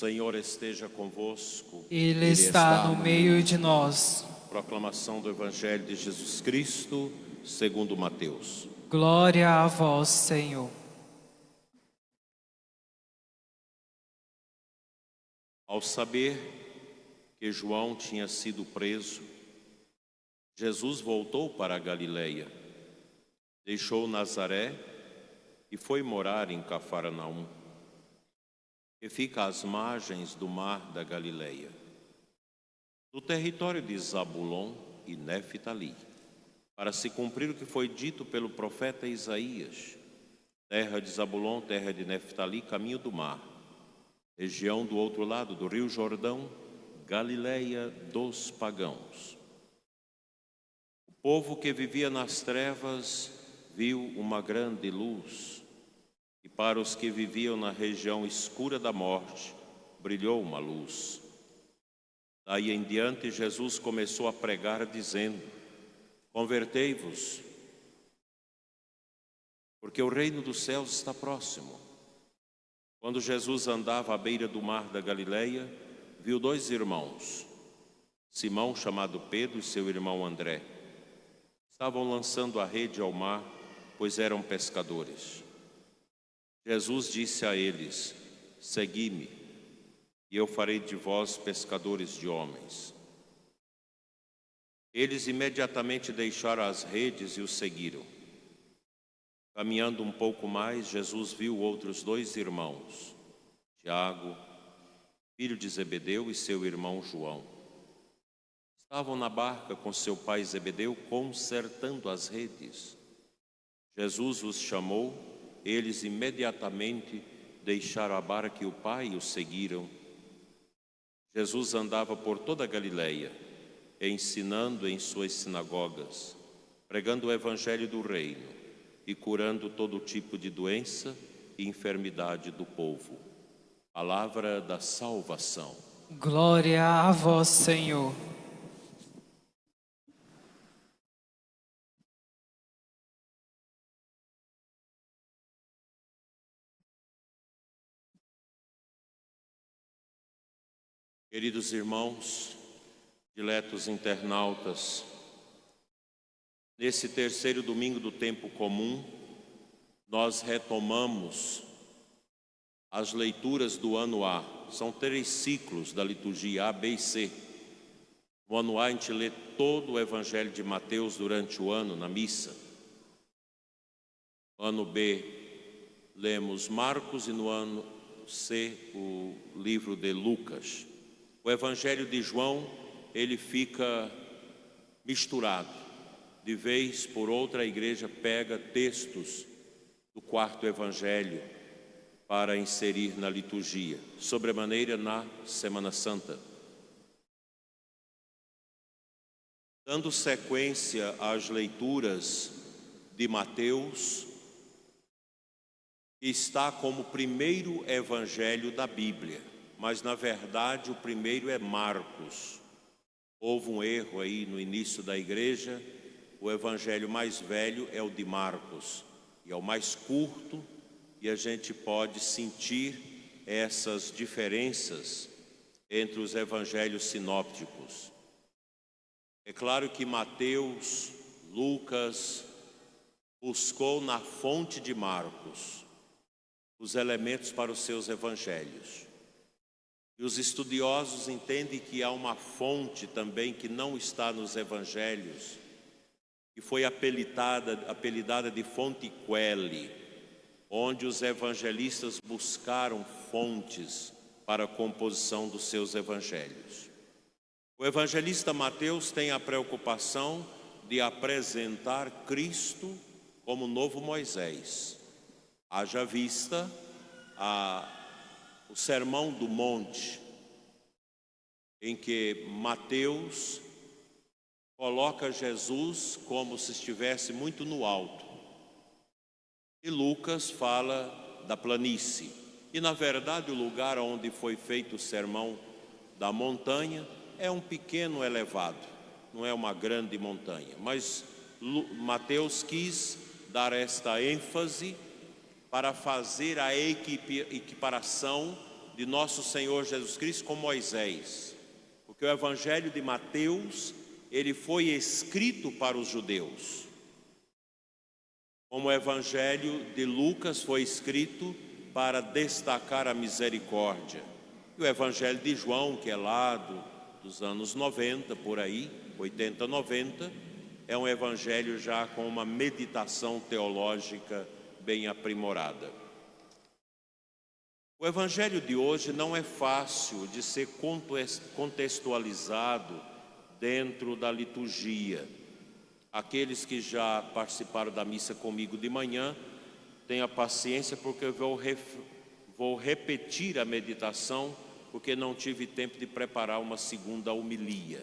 Senhor esteja convosco. Ele está no meio de nós. Proclamação do Evangelho de Jesus Cristo, segundo Mateus. Glória a vós, Senhor. Ao saber que João tinha sido preso, Jesus voltou para a Galileia, deixou Nazaré e foi morar em Cafarnaum, que fica às margens do mar da Galileia, no território de Zabulon e Neftali, para se cumprir o que foi dito pelo profeta Isaías: terra de Zabulon, terra de Neftali, caminho do mar, região do outro lado do rio Jordão, Galileia dos pagãos. O povo que vivia nas trevas viu uma grande luz, e para os que viviam na região escura da morte, brilhou uma luz. Daí em diante, Jesus começou a pregar, dizendo: convertei-vos, porque o reino dos céus está próximo. Quando Jesus andava à beira do mar da Galileia, viu dois irmãos, Simão, chamado Pedro, e seu irmão André. Estavam lançando a rede ao mar, pois eram pescadores. Jesus disse a eles: segui-me, e eu farei de vós pescadores de homens. Eles imediatamente deixaram as redes e o seguiram. Caminhando um pouco mais, Jesus viu outros dois irmãos, Tiago, filho de Zebedeu, e seu irmão João. Estavam na barca com seu pai Zebedeu, consertando as redes. Jesus os chamou, eles imediatamente deixaram a barca e o pai e o seguiram. Jesus andava por toda a Galileia, ensinando em suas sinagogas, pregando o evangelho do reino e curando todo tipo de doença e enfermidade do povo. Palavra da salvação. Glória a vós, Senhor. Queridos irmãos, diletos internautas, nesse terceiro domingo do tempo comum, nós retomamos as leituras do ano A. São 3 ciclos da liturgia A, B e C. No ano A a gente lê todo o Evangelho de Mateus durante o ano, na missa. No ano B lemos Marcos e no ano C o livro de Lucas. O Evangelho de João, ele fica misturado. De vez por outra, a igreja pega textos do 4º Evangelho para inserir na liturgia, sobremaneira na Semana Santa. Dando sequência às leituras de Mateus, que está como primeiro evangelho da Bíblia, mas na verdade o primeiro é Marcos. Houve um erro aí no início da igreja. O evangelho mais velho é o de Marcos, e é o mais curto, e a gente pode sentir essas diferenças entre os evangelhos sinópticos. É claro que Mateus, Lucas, buscou na fonte de Marcos os elementos para os seus evangelhos. E os estudiosos entendem que há uma fonte também que não está nos evangelhos, que foi apelidada de fonte Quelli, onde os evangelistas buscaram fontes para a composição dos seus evangelhos. O evangelista Mateus tem a preocupação de apresentar Cristo como novo Moisés. Haja vista o Sermão do Monte, em que Mateus coloca Jesus como se estivesse muito no alto, e Lucas fala da planície. E na verdade o lugar onde foi feito o Sermão da Montanha é um pequeno elevado, não é uma grande montanha, mas Mateus quis dar esta ênfase para fazer a equiparação de nosso Senhor Jesus Cristo com Moisés, porque o Evangelho de Mateus, ele foi escrito para os judeus, como o Evangelho de Lucas foi escrito para destacar a misericórdia, e o Evangelho de João, que é lá dos anos 90, por aí, 80, 90, é um evangelho já com uma meditação teológica bem aprimorada. O evangelho de hoje não é fácil de ser contextualizado dentro da liturgia. Aqueles que já participaram da missa comigo de manhã, tenha paciência, porque eu vou repetir a meditação, porque não tive tempo de preparar uma segunda homilia.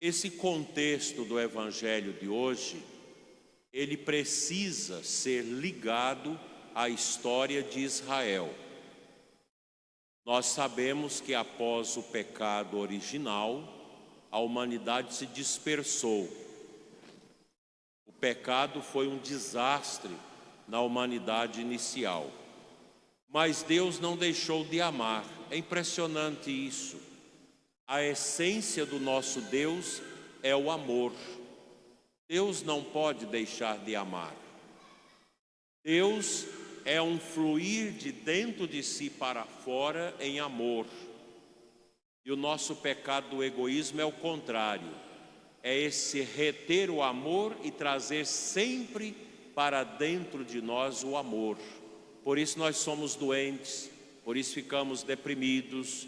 Esse contexto do evangelho de hoje, ele precisa ser ligado à história de Israel. Nós sabemos que após o pecado original, a humanidade se dispersou. O pecado foi um desastre na humanidade inicial. Mas Deus não deixou de amar. É impressionante isso. A essência do nosso Deus é o amor. Deus não pode deixar de amar. Deus é um fluir de dentro de si para fora em amor. E o nosso pecado do egoísmo é o contrário. É esse reter o amor e trazer sempre para dentro de nós o amor. Por isso nós somos doentes, por isso ficamos deprimidos,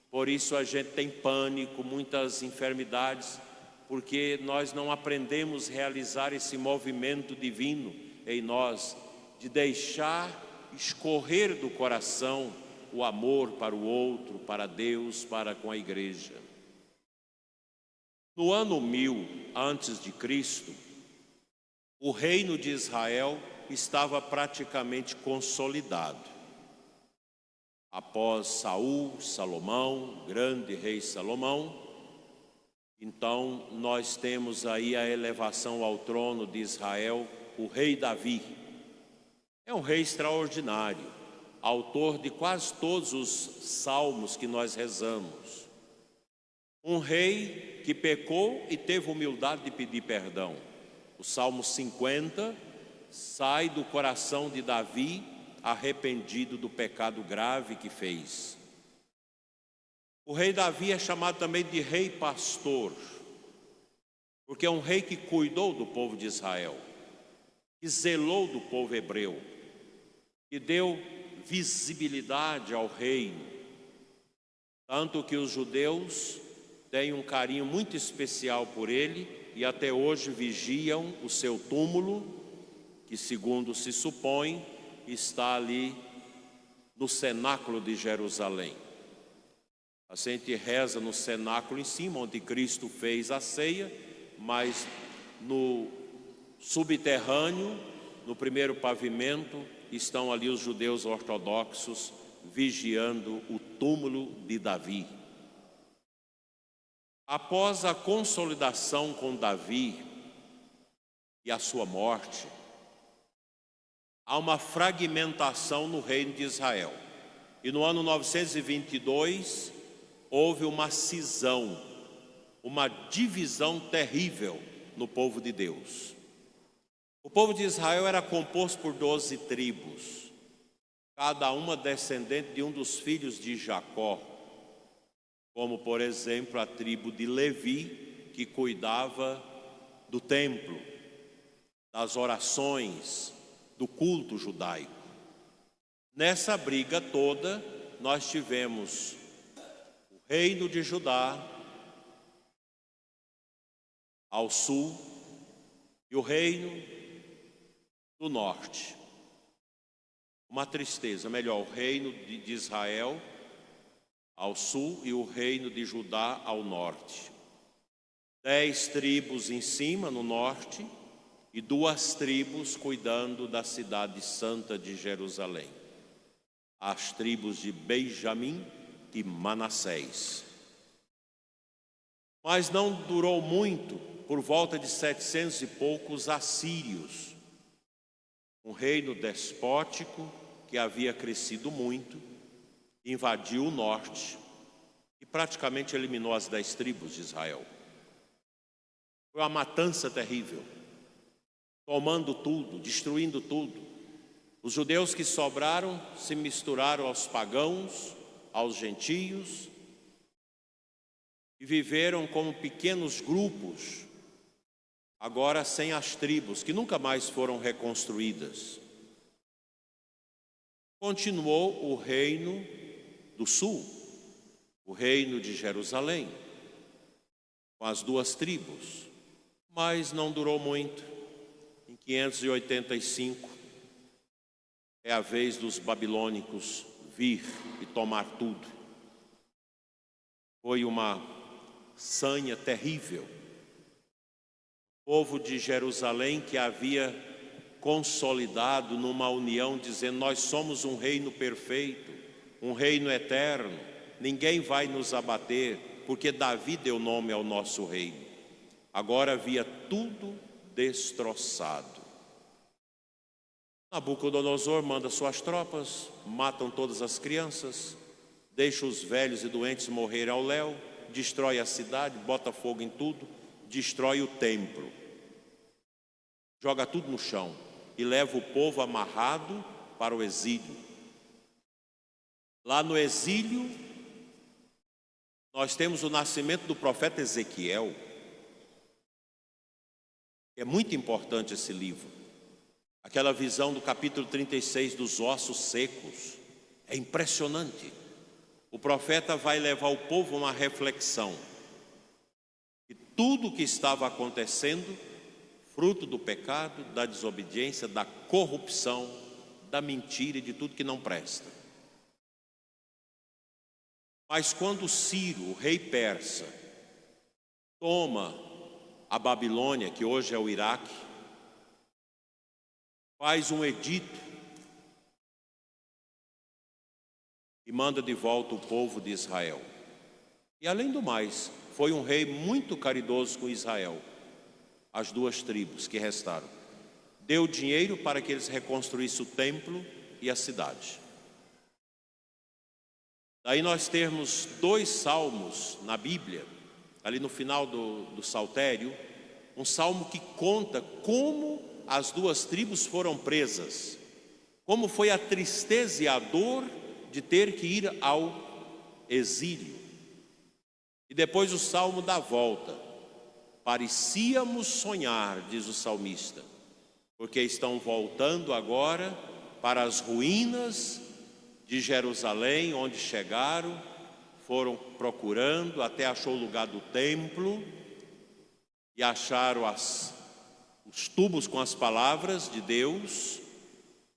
por isso a gente tem pânico, muitas enfermidades, porque nós não aprendemos a realizar esse movimento divino em nós, de deixar escorrer do coração o amor para o outro, para Deus, para com a igreja. No ano 1000 antes de Cristo, o reino de Israel estava praticamente consolidado. Após Saul, Salomão, grande rei Salomão, então nós temos aí a elevação ao trono de Israel, o rei Davi. É um rei extraordinário, autor de quase todos os salmos que nós rezamos. Um rei que pecou e teve humildade de pedir perdão. O Salmo 50 sai do coração de Davi arrependido do pecado grave que fez. O rei Davi é chamado também de rei pastor, porque é um rei que cuidou do povo de Israel, que zelou do povo hebreu, que deu visibilidade ao reino, tanto que os judeus têm um carinho muito especial por ele e até hoje vigiam o seu túmulo, que segundo se supõe, está ali no cenáculo de Jerusalém. A gente reza no cenáculo em cima, onde Cristo fez a ceia, mas no subterrâneo, no primeiro pavimento, estão ali os judeus ortodoxos vigiando o túmulo de Davi. Após a consolidação com Davi e a sua morte, há uma fragmentação no reino de Israel. E no ano 922, houve uma cisão, uma divisão terrível no povo de Deus. O povo de Israel era composto por 12 tribos, cada uma descendente de um dos filhos de Jacó, como por exemplo a tribo de Levi, que cuidava do templo, das orações, do culto judaico. Nessa briga toda, nós tivemos o reino de Judá ao sul e o reino do norte. Uma tristeza, melhor, o reino de Israel ao sul e o reino de Judá ao norte. 10 tribos em cima, no norte, e 2 tribos cuidando da cidade santa de Jerusalém. As tribos de Benjamim e Manassés. Mas não durou muito, por volta de 700 e poucos assírios, um reino despótico que havia crescido muito, invadiu o norte e praticamente eliminou as 10 tribos de Israel. Foi uma matança terrível, tomando tudo, destruindo tudo. Os judeus que sobraram se misturaram aos pagãos, aos gentios, e viveram como pequenos grupos, agora sem as tribos, que nunca mais foram reconstruídas. Continuou o reino do sul, o reino de Jerusalém, com as 2 tribos, mas não durou muito. Em 585 é a vez dos babilônicos vir e tomar tudo. Foi uma sanha terrível. O povo de Jerusalém, que havia consolidado numa união, dizendo: nós somos um reino perfeito, um reino eterno, ninguém vai nos abater, porque Davi deu nome ao nosso reino. Agora havia tudo destroçado. Nabucodonosor manda suas tropas, matam todas as crianças, deixa os velhos e doentes morrer ao léu, destrói a cidade, bota fogo em tudo, destrói o templo, joga tudo no chão e leva o povo amarrado para o exílio. Lá no exílio, nós temos o nascimento do profeta Ezequiel. É muito importante esse livro. Aquela visão do capítulo 36 dos ossos secos é impressionante. O profeta vai levar o povo a uma reflexão. E tudo o que estava acontecendo, fruto do pecado, da desobediência, da corrupção, da mentira e de tudo que não presta. Mas quando Ciro, o rei persa, toma a Babilônia, que hoje é o Iraque, faz um edito e manda de volta o povo de Israel. E além do mais, foi um rei muito caridoso com Israel, as 2 tribos que restaram. Deu dinheiro para que eles reconstruíssem o templo e a cidade. Daí nós temos 2 salmos na Bíblia, ali no final do Saltério, um salmo que conta como as 2 tribos foram presas, como foi a tristeza e a dor de ter que ir ao exílio. E depois o salmo da volta. Parecíamos sonhar, diz o salmista, porque estão voltando agora para as ruínas de Jerusalém, onde chegaram, foram procurando, até achou o lugar do templo, e acharam os tubos com as palavras de Deus,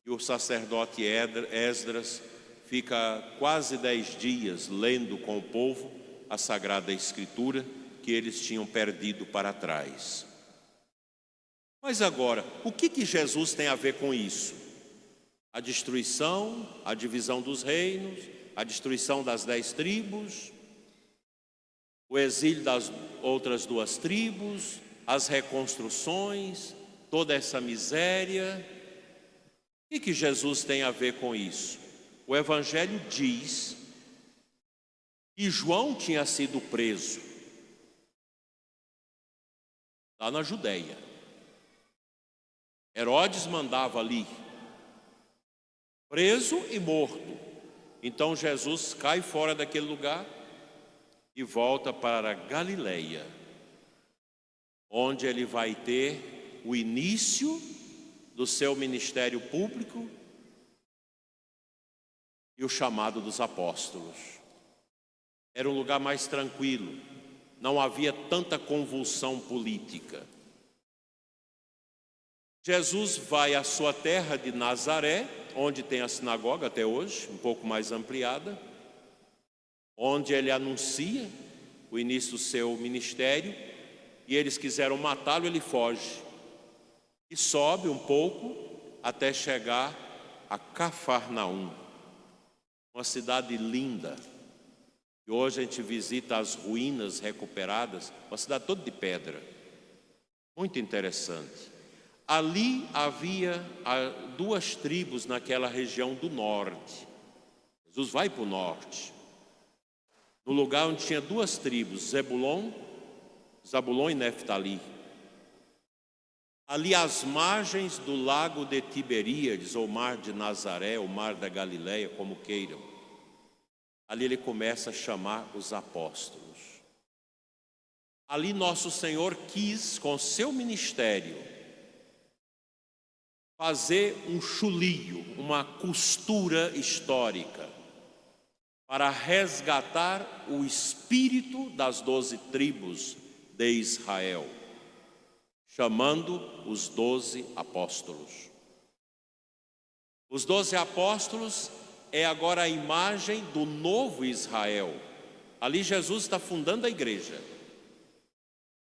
e o sacerdote Esdras fica quase 10 dias lendo com o povo a Sagrada Escritura que eles tinham perdido para trás. Mas agora, o que Jesus tem a ver com isso? A destruição, a divisão dos reinos, a destruição das 10 tribos, o exílio das outras 2 tribos, as reconstruções, toda essa miséria. O que Jesus tem a ver com isso? O Evangelho diz que João tinha sido preso lá na Judeia. Herodes mandava ali, preso e morto. Então Jesus cai fora daquele lugar e volta para Galileia, onde ele vai ter o início do seu ministério público e o chamado dos apóstolos. Era um lugar mais tranquilo, não havia tanta convulsão política. Jesus vai à sua terra de Nazaré, onde tem a sinagoga até hoje, um pouco mais ampliada, onde ele anuncia o início do seu ministério, e eles quiseram matá-lo, ele foge e sobe um pouco até chegar a Cafarnaum, uma cidade linda. E hoje a gente visita as ruínas recuperadas, uma cidade toda de pedra, muito interessante. Ali havia duas tribos naquela região do norte. Jesus vai para o norte, no lugar onde tinha duas tribos, Zabulon e Neftali. Ali às margens do lago de Tiberíades, ou mar de Nazaré, ou mar da Galileia, como queiram. Ali ele começa a chamar os apóstolos. Ali nosso Senhor quis, com seu ministério, fazer um chulio, uma costura histórica, para resgatar o espírito das 12 tribos de Israel, chamando os 12 apóstolos. Os 12 apóstolos é agora a imagem do novo Israel. Ali Jesus está fundando a igreja.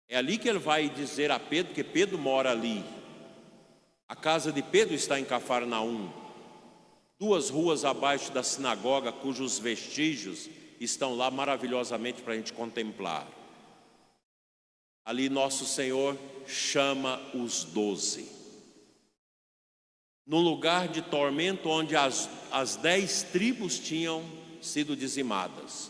É ali que ele vai dizer a Pedro, que Pedro mora ali. A casa de Pedro está em Cafarnaum, 2 ruas abaixo da sinagoga, cujos vestígios estão lá maravilhosamente para a gente contemplar. Ali nosso Senhor chama os 12. No lugar de tormento onde as 10 tribos tinham sido dizimadas.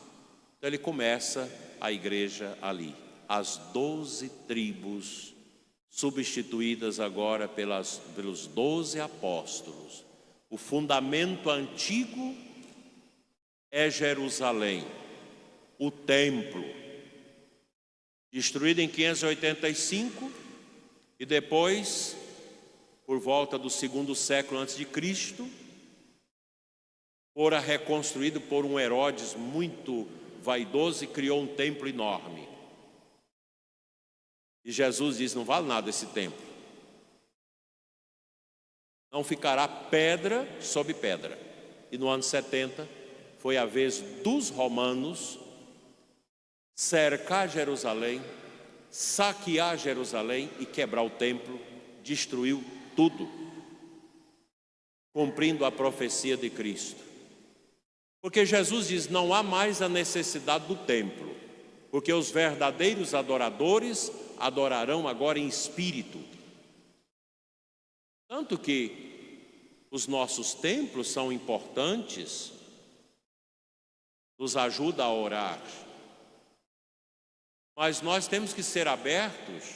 Então ele começa a igreja ali. As 12 tribos substituídas agora pelos 12 apóstolos. O fundamento antigo é Jerusalém, o templo, destruído em 585 e depois, por volta do 2º século antes de Cristo, fora reconstruído por um Herodes muito vaidoso e criou um templo enorme. E Jesus diz: não vale nada esse templo. Não ficará pedra sobre pedra. E no ano 70 foi a vez dos romanos cercar Jerusalém, saquear Jerusalém e quebrar o templo. Destruiu tudo, cumprindo a profecia de Cristo. Porque Jesus diz: não há mais a necessidade do templo, porque os verdadeiros adoradores adorarão agora em espírito. Tanto que os nossos templos são importantes, nos ajuda a orar, mas nós temos que ser abertos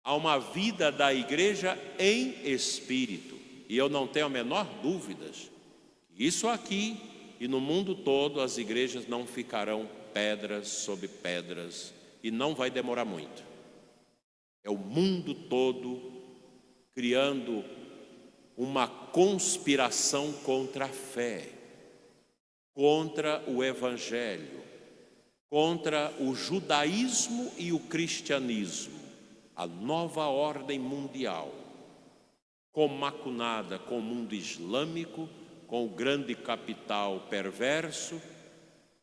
a uma vida da igreja em espírito. E eu não tenho a menor dúvida, isso aqui e no mundo todo as igrejas não ficarão pedras sobre pedras, e não vai demorar muito. É o mundo todo criando uma conspiração contra a fé, contra o evangelho, contra o judaísmo e o cristianismo, a nova ordem mundial, comacunada com o mundo islâmico, com o grande capital perverso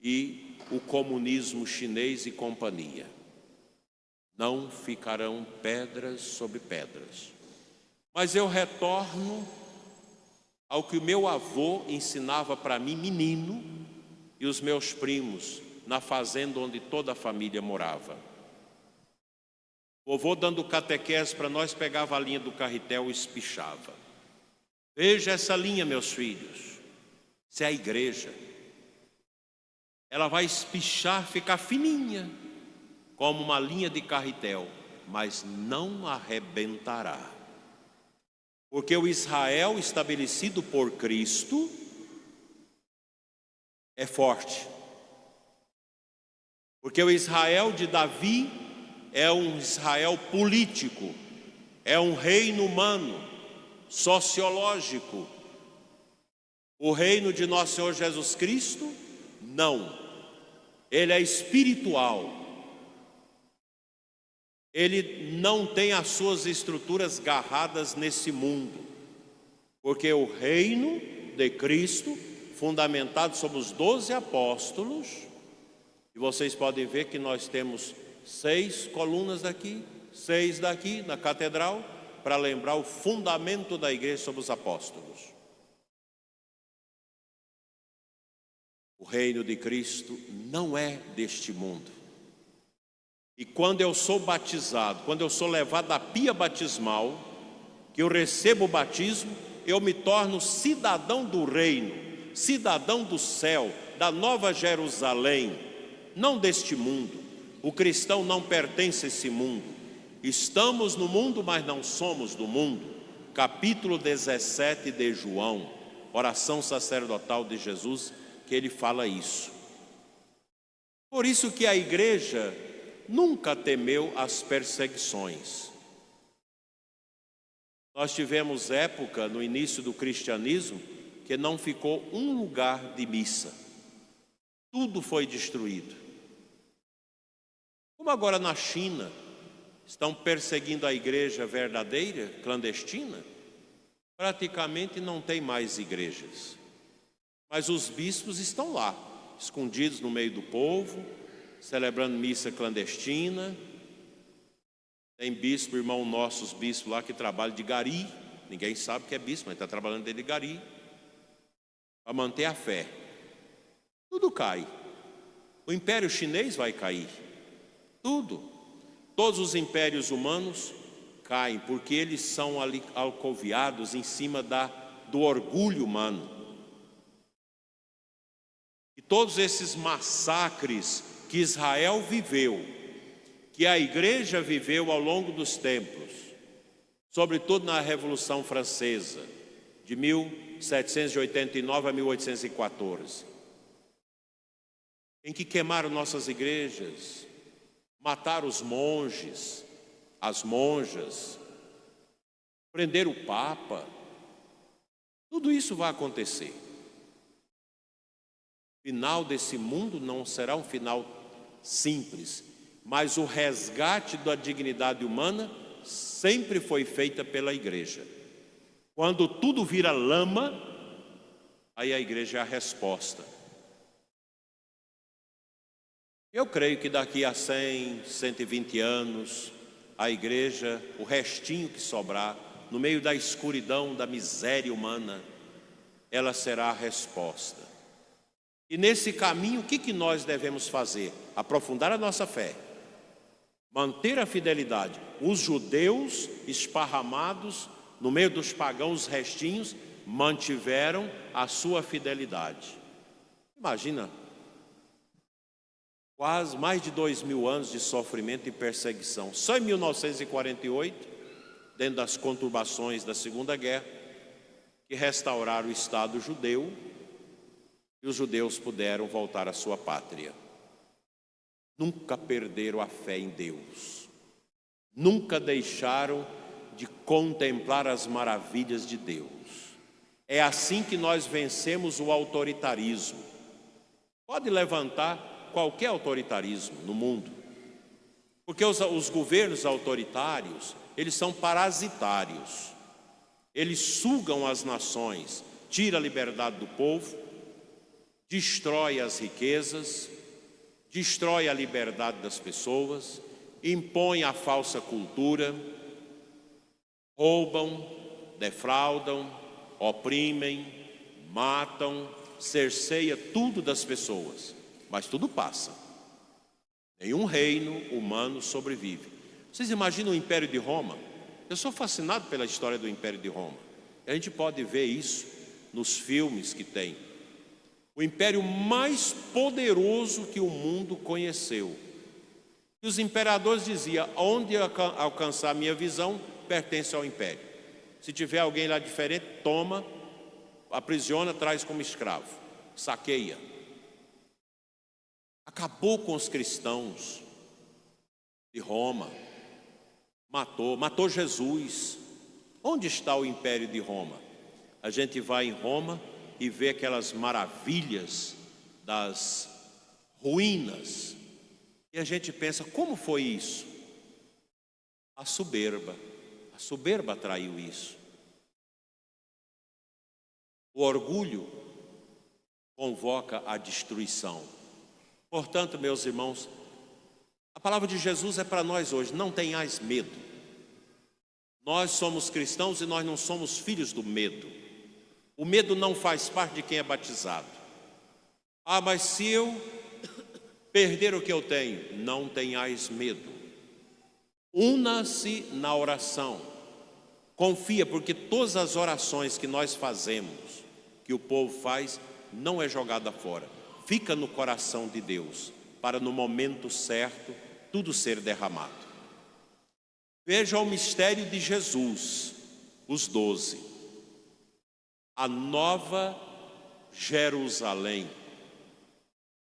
e o comunismo chinês e companhia. Não ficarão pedras sobre pedras. Mas eu retorno ao que o meu avô ensinava para mim, menino, e os meus primos, na fazenda onde toda a família morava. O vovô, dando catequese para nós, pegava a linha do carretel e espichava. Veja essa linha, meus filhos. Isso é a igreja. Ela vai espichar, ficar fininha, como uma linha de carretel, mas não arrebentará. Porque o Israel estabelecido por Cristo é forte. Porque o Israel de Davi é um Israel político, é um reino humano, sociológico. O reino de nosso Senhor Jesus Cristo, não. Ele é espiritual. Ele não tem as suas estruturas garradas nesse mundo. Porque o reino de Cristo, fundamentado sobre os 12 apóstolos, e vocês podem ver que nós temos 6 colunas daqui, 6 daqui na catedral, para lembrar o fundamento da igreja sobre os apóstolos. O reino de Cristo não é deste mundo. E quando eu sou batizado, quando eu sou levado à pia batismal, que eu recebo o batismo, eu me torno cidadão do reino, cidadão do céu, da nova Jerusalém, não deste mundo. O cristão não pertence a esse mundo. Estamos no mundo, mas não somos do mundo. Capítulo 17 de João, oração sacerdotal de Jesus, que ele fala isso. Por isso que a igreja nunca temeu as perseguições. Nós tivemos época no início do cristianismo que não ficou um lugar de missa. Tudo foi destruído. Como agora na China estão perseguindo a igreja verdadeira, clandestina, praticamente não tem mais igrejas. Mas os bispos estão lá, escondidos no meio do povo, celebrando missa clandestina. Tem bispo, irmão nossos bispos lá que trabalham de gari, ninguém sabe que é bispo, mas está trabalhando de gari, para manter a fé. Tudo cai. O império chinês vai cair. Tudo. Todos os impérios humanos caem, porque eles são alcoviados em cima do orgulho humano. E todos esses massacres que Israel viveu, que a igreja viveu ao longo dos tempos, sobretudo na Revolução Francesa, de 1789 a 1814, em que queimaram nossas igrejas, mataram os monges, as monjas, prenderam o Papa. Tudo isso vai acontecer. O final desse mundo não será um final simples, mas o resgate da dignidade humana sempre foi feita pela igreja. Quando tudo vira lama, aí a igreja é a resposta. Eu creio que daqui a 100, 120 anos, a igreja, o restinho que sobrar, no meio da escuridão, da miséria humana, ela será a resposta. E nesse caminho, o que nós devemos fazer? Aprofundar a nossa fé, manter a fidelidade. Os judeus esparramados no meio dos pagãos restinhos mantiveram a sua fidelidade. Imagina, quase mais de 2000 anos de sofrimento e perseguição. Só em 1948, dentro das conturbações da Segunda Guerra, que restauraram o Estado judeu e os judeus puderam voltar à sua pátria. Nunca perderam a fé em Deus. Nunca deixaram de contemplar as maravilhas de Deus. É assim que nós vencemos o autoritarismo. Pode levantar qualquer autoritarismo no mundo, porque os governos autoritários, eles são parasitários, eles sugam as nações, tiram a liberdade do povo, destrói as riquezas, destrói a liberdade das pessoas, impõe a falsa cultura, roubam, defraudam, oprimem, matam, cerceia tudo das pessoas. Mas tudo passa. Nenhum reino humano sobrevive. Vocês imaginam o Império de Roma? Eu sou fascinado pela história do Império de Roma. A gente pode ver isso nos filmes que tem. O império mais poderoso que o mundo conheceu. E os imperadores diziam, onde alcançar a minha visão, pertence ao império. Se tiver alguém lá diferente, toma, aprisiona, traz como escravo, saqueia. Acabou com os cristãos de Roma, matou Jesus. Onde está o Império de Roma? A gente vai em Roma e vê aquelas maravilhas das ruínas, e a gente pensa, como foi isso? A soberba traiu isso. O orgulho convoca a destruição. Portanto, meus irmãos, a palavra de Jesus é para nós hoje, não tenhais medo. Nós somos cristãos e nós não somos filhos do medo. O medo não faz parte de quem é batizado. Ah, mas se eu perder o que eu tenho, não tenhais medo. Una-se na oração. Confia, porque todas as orações que nós fazemos, que o povo faz, não é jogada fora. Fica no coração de Deus, para no momento certo, tudo ser derramado. Veja o mistério de Jesus, os 12. A nova Jerusalém,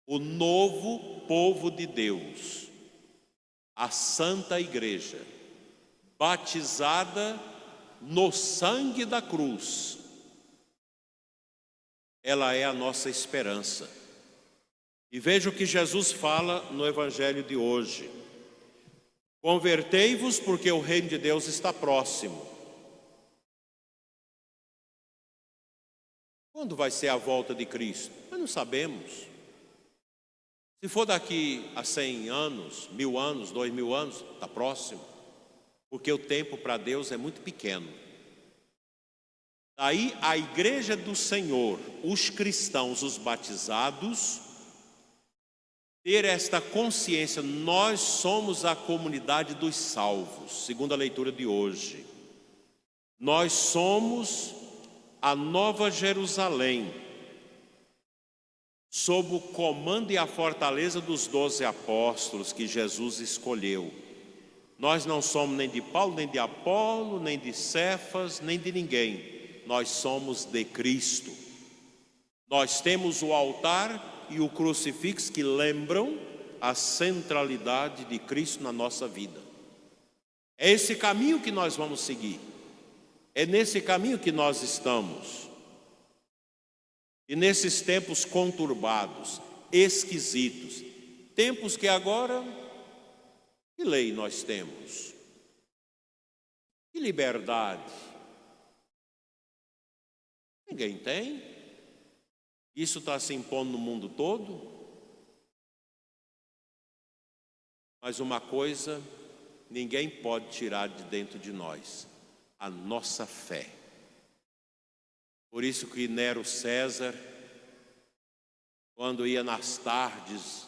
o novo povo de Deus, a Santa Igreja, batizada no sangue da cruz, ela é a nossa esperança. E veja o que Jesus fala no Evangelho de hoje: convertei-vos, porque o reino de Deus está próximo. Quando vai ser a volta de Cristo? Nós não sabemos. Se for daqui a 100 anos, 1000 anos, 2000 anos, está próximo. Porque o tempo para Deus é muito pequeno. Daí a igreja do Senhor, os cristãos, os batizados, ter esta consciência: nós somos a comunidade dos salvos, segundo a leitura de hoje. Nós somos a nova Jerusalém, sob o comando e a fortaleza dos 12 apóstolos que Jesus escolheu. Nós não somos nem de Paulo, nem de Apolo, nem de Cefas, nem de ninguém. Nós somos de Cristo. Nós temos o altar e o crucifixo que lembram a centralidade de Cristo na nossa vida. É esse caminho que nós vamos seguir. É nesse caminho que nós estamos. E nesses tempos conturbados, esquisitos, tempos que agora, que lei nós temos? Que liberdade? Ninguém tem. Isso está se impondo no mundo todo. Mas uma coisa ninguém pode tirar de dentro de nós: a nossa fé. Por isso que Nero César, quando ia nas tardes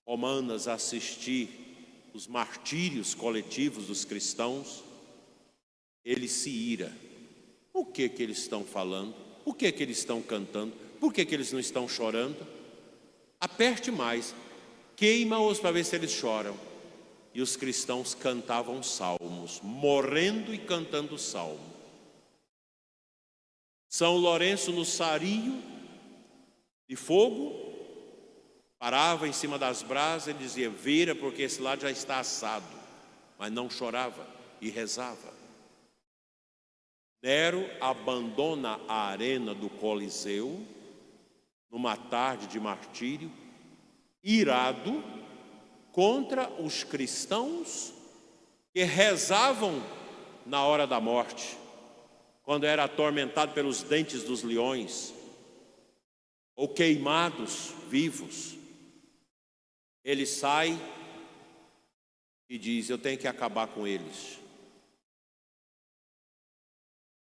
romanas assistir os martírios coletivos dos cristãos, ele se ira. O que que eles estão falando? O que que eles estão cantando? Por que que eles não estão chorando? Aperte mais, queima-os para ver se eles choram. E os cristãos cantavam salmos, morrendo e cantando salmo. São Lourenço, no sario de fogo, parava em cima das brasas e dizia: vira, porque esse lado já está assado. Mas não chorava e rezava. Nero abandona a arena do Coliseu numa tarde de martírio, irado contra os cristãos que rezavam na hora da morte, quando era atormentado pelos dentes dos leões, ou queimados vivos. Ele sai e diz: eu tenho que acabar com eles.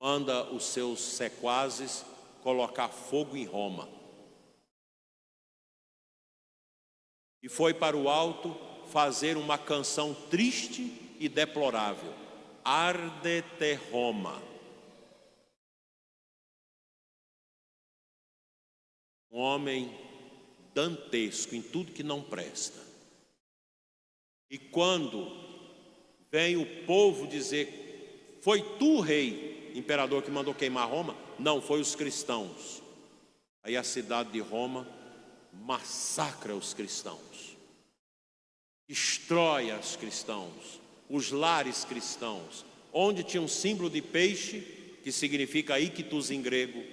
Manda os seus sequazes colocar fogo em Roma. E foi para o alto fazer uma canção triste e deplorável: Ardete Roma. Um homem dantesco em tudo que não presta. E quando vem o povo dizer: foi tu, rei, imperador, que mandou queimar Roma? Não, foi os cristãos. Aí a cidade de Roma massacra os cristãos, destrói os cristãos, os lares cristãos, onde tinha um símbolo de peixe, que significa ictus em grego,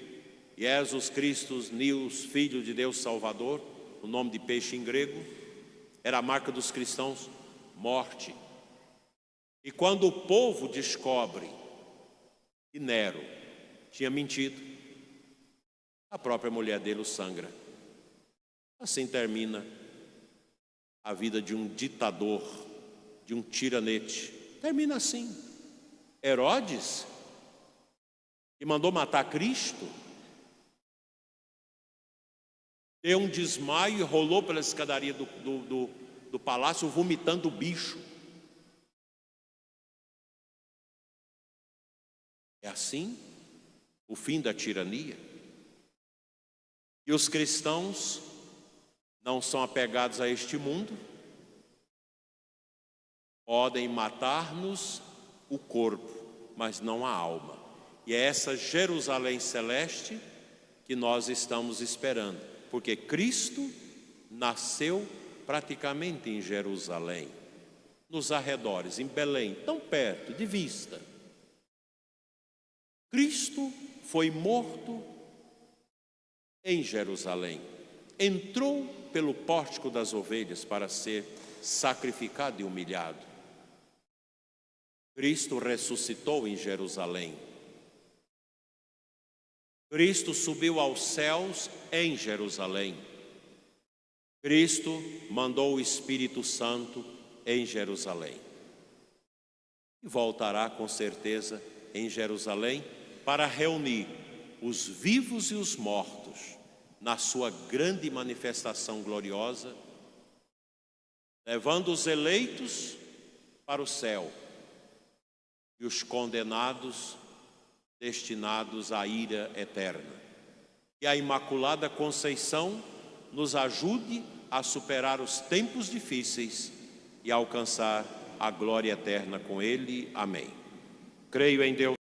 Jesus Christus, Nios, Filho de Deus Salvador, o nome de peixe em grego, era a marca dos cristãos, morte. E quando o povo descobre que Nero tinha mentido, a própria mulher dele o sangra. Assim termina a vida de um ditador, de um tiranete. Termina assim. Herodes, que mandou matar Cristo, deu um desmaio e rolou pela escadaria do palácio, vomitando o bicho. É assim o fim da tirania. E os cristãos não são apegados a este mundo, podem matar-nos o corpo, mas não a alma. E é essa Jerusalém celeste que nós estamos esperando, porque Cristo nasceu praticamente em Jerusalém, nos arredores, em Belém, tão perto, de vista. Cristo foi morto em Jerusalém, entrou pelo pórtico das ovelhas para ser sacrificado e humilhado. Cristo ressuscitou em Jerusalém. Cristo subiu aos céus em Jerusalém. Cristo mandou o Espírito Santo em Jerusalém. E voltará com certeza em Jerusalém para reunir os vivos e os mortos na sua grande manifestação gloriosa, levando os eleitos para o céu e os condenados destinados à ira eterna. Que a Imaculada Conceição nos ajude a superar os tempos difíceis e alcançar a glória eterna com Ele. Amém. Creio em Deus.